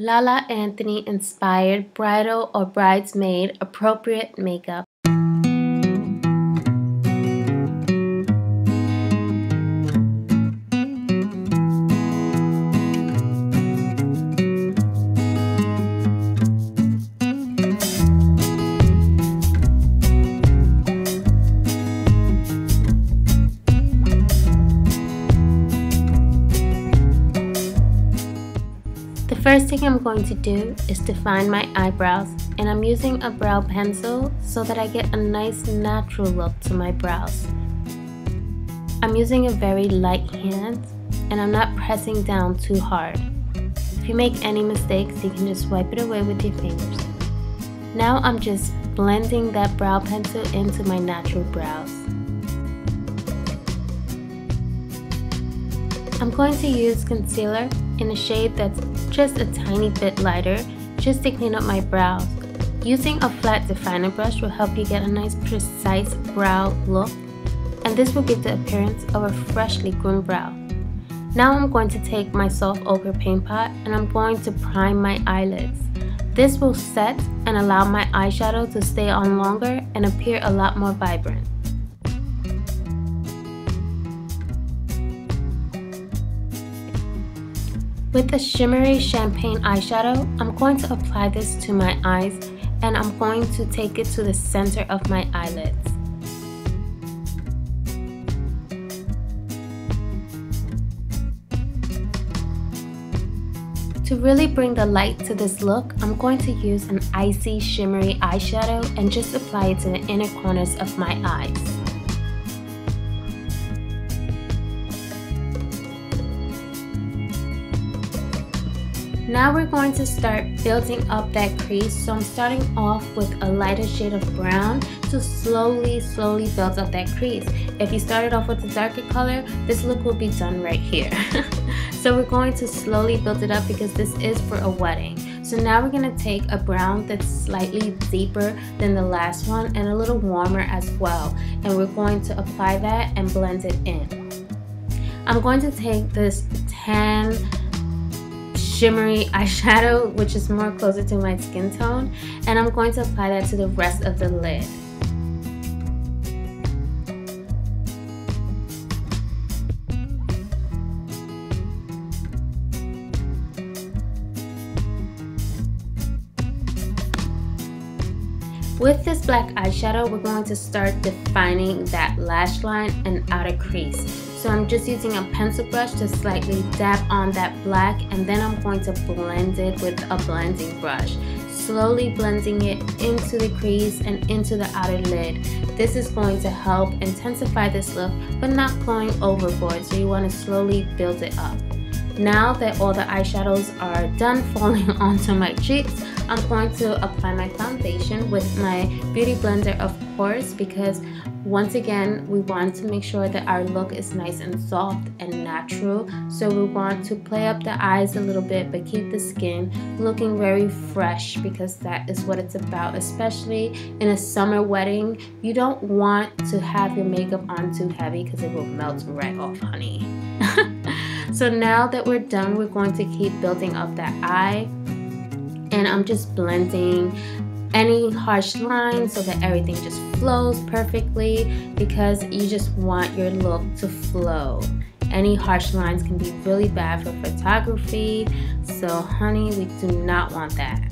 Lala Anthony inspired bridal or bridesmaid appropriate makeup. The first thing I'm going to do is define my eyebrows, and I'm using a brow pencil so that I get a nice natural look to my brows. I'm using a very light hand and I'm not pressing down too hard. If you make any mistakes, you can just wipe it away with your fingers. Now I'm just blending that brow pencil into my natural brows. I'm going to use concealer in a shade that's just a tiny bit lighter, just to clean up my brows. Using a flat definer brush will help you get a nice precise brow look, and this will give the appearance of a freshly groomed brow. Now I'm going to take my soft ochre paint pot and I'm going to prime my eyelids. This will set and allow my eyeshadow to stay on longer and appear a lot more vibrant. With a shimmery champagne eyeshadow, I'm going to apply this to my eyes and I'm going to take it to the center of my eyelids. To really bring the light to this look, I'm going to use an icy shimmery eyeshadow and just apply it to the inner corners of my eyes. Now we're going to start building up that crease, so I'm starting off with a lighter shade of brown to slowly build up that crease. If you started off with a darker color, this look will be done right here. So we're going to slowly build it up because this is for a wedding. So now we're going to take a brown that's slightly deeper than the last one and a little warmer as well, and we're going to apply that and blend it in. I'm going to take this tan shimmery eyeshadow, which is more closer to my skin tone, and I'm going to apply that to the rest of the lid. With this black eyeshadow, we're going to start defining that lash line and outer crease. So I'm just using a pencil brush to slightly dab on that black, and then I'm going to blend it with a blending brush, slowly blending it into the crease and into the outer lid. This is going to help intensify this look, but not going overboard, so you want to slowly build it up. Now that all the eyeshadows are done falling onto my cheeks, I'm going to apply my foundation with my beauty blender, of course, because once again, we want to make sure that our look is nice and soft and natural. So we want to play up the eyes a little bit, but keep the skin looking very fresh, because that is what it's about, especially in a summer wedding. You don't want to have your makeup on too heavy because it will melt right off, honey. So now that we're done, we're going to keep building up that eye, and I'm just blending any harsh lines so that everything just flows perfectly, because you just want your look to flow. Any harsh lines can be really bad for photography, so honey, we do not want that.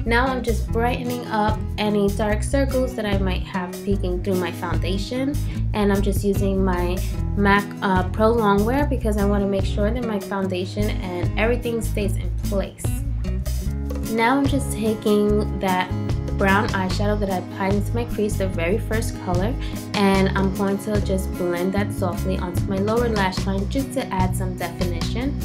Now I'm just brightening up any dark circles that I might have peeking through my foundation, and I'm just using my MAC Pro Longwear because I want to make sure that my foundation and everything stays in place. Now I'm just taking that brown eyeshadow that I applied into my crease, the very first color, and I'm going to just blend that softly onto my lower lash line just to add some definition.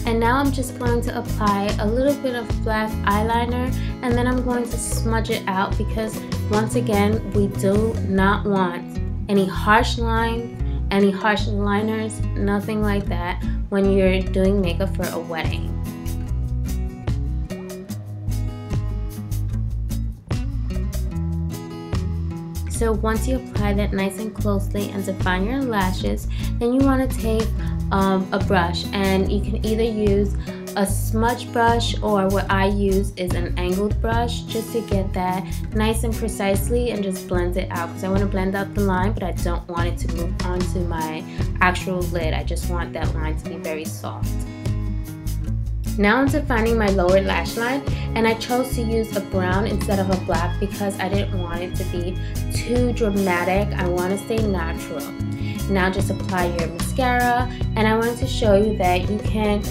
And now I'm just going to apply a little bit of black eyeliner, and then I'm going to smudge it out because once again, we do not want any harsh lines, any harsh liners, nothing like that when you're doing makeup for a wedding. So once you apply that nice and closely and define your lashes, then you want to take a brush, and you can either use a smudge brush, or what I use is an angled brush, just to get that nice and precisely and just blend it out, because I want to blend out the line, but I don't want it to move onto my actual lid. I just want that line to be very soft. Now I'm defining my lower lash line, and I chose to use a brown instead of a black because I didn't want it to be too dramatic. I want to stay natural. Now just apply your mascara, and I wanted to show you that you can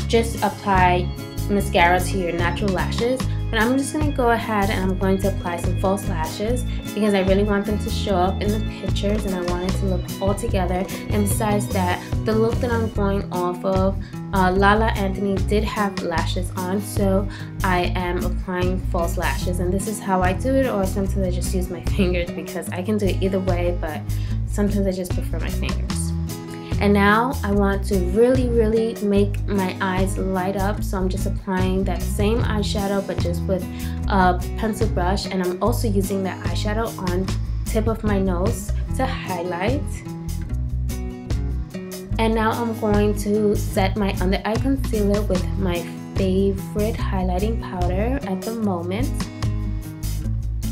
just apply mascara to your natural lashes, but I'm just going to go ahead and I'm going to apply some false lashes because I really want them to show up in the pictures, and I want it to look all together. And besides that, the look that I'm going off of, Lala Anthony did have lashes on, so I am applying false lashes, and this is how I do it, or sometimes I just use my fingers because I can do it either way, but sometimes I just prefer my fingers. And now I want to really make my eyes light up, so I'm just applying that same eyeshadow but just with a pencil brush, and I'm also using that eyeshadow on tip of my nose to highlight. And now I'm going to set my under eye concealer with my favorite highlighting powder at the moment.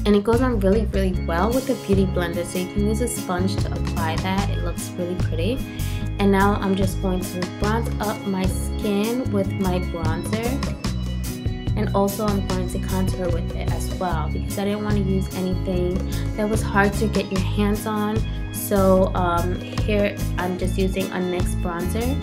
And it goes on really well with the beauty blender, so you can use a sponge to apply that. It looks really pretty. And now I'm just going to bronze up my skin with my bronzer, and also I'm going to contour with it as well because I didn't want to use anything that was hard to get your hands on. So here I'm just using a NYX bronzer.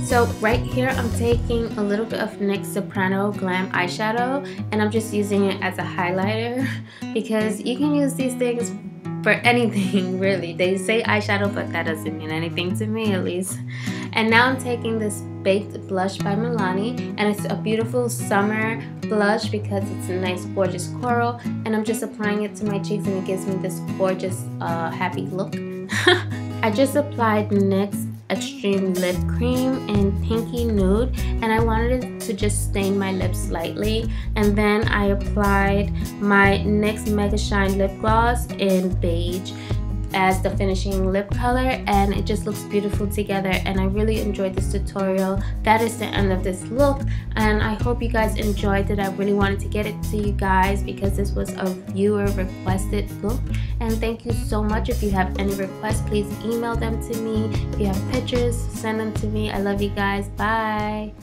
So right here I'm taking a little bit of NYX Soprano Glam eyeshadow, and I'm just using it as a highlighter because you can use these things for anything really. They say eyeshadow, but that doesn't mean anything to me, at least. And now I'm taking this Baked blush by Milani, and it's a beautiful summer blush because it's a nice gorgeous coral, and I'm just applying it to my cheeks, and it gives me this gorgeous happy look. I just applied NYX Extreme Lip Cream in Pinky Nude, and I wanted it to just stain my lips slightly. And then I applied my NYX Mega Shine Lip Gloss in Beige as the finishing lip color, and it just looks beautiful together, and I really enjoyed this tutorial. That is the end of this look, and I hope you guys enjoyed it. I really wanted to get it to you guys because this was a viewer requested look, and thank you so much. If you have any requests, please email them to me. If you have pictures, send them to me. I love you guys. Bye.